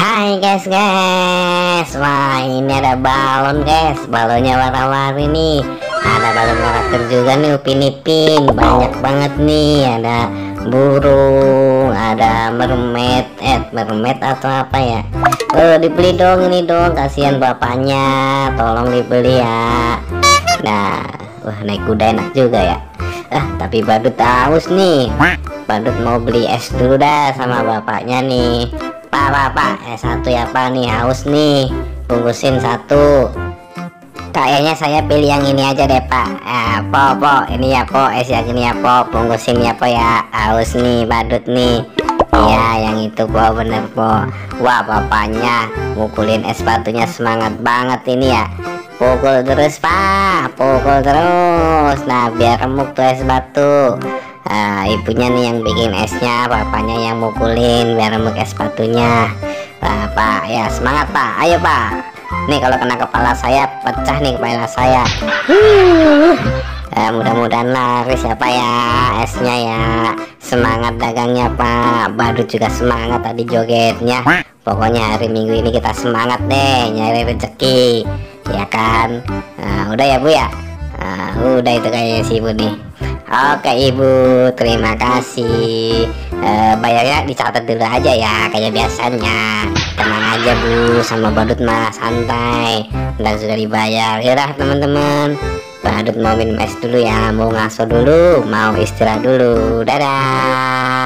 Hai guys, wah ini ada balon guys, balonnya warna-warni nih. Ada balon karakter juga nih, Upin Ipin, banyak banget nih. Ada burung, ada mermaid atau apa ya. Dibeli dong ini dong, kasihan bapaknya, tolong dibeli ya. Nah, naik kuda enak juga ya. Tapi Badut haus nih. Badut mau beli es dulu dah sama bapaknya nih. Pak, es satu ya Pak, nih haus nih, bungkusin satu. Kayaknya saya pilih yang ini aja deh Pak. Po, ini ya Po, es yang ini ya Po, bungkusin ya Po ya, haus nih Badut nih. Iya yang itu Po, bener Po. Wah bapaknya mukulin es batunya semangat banget ini ya. Pukul terus Pak, pukul terus. Nah biar remuk tuh es batu. Ibunya nih yang bikin esnya, bapaknya yang mukulin biar remuk es batunya. Pak ya semangat Pak, ayo Pak. Nih kalau kena kepala saya pecah nih kepala saya. Mudah-mudahan laris ya Pak ya esnya ya. Semangat dagangnya Pak. Badut juga semangat tadi jogetnya. Pokoknya hari Minggu ini kita semangat deh nyari rezeki, ya kan. Udah ya Bu ya. Udah itu kayaknya si Ibu nih. Oke Ibu, terima kasih. Bayarnya dicatat dulu aja ya kayak biasanya. Tenang aja Bu, sama Badut mah santai. Dan sudah dibayar. Yaudah teman-teman, Badut mau minum es dulu ya, mau ngaso dulu, mau istirahat dulu. Dadah.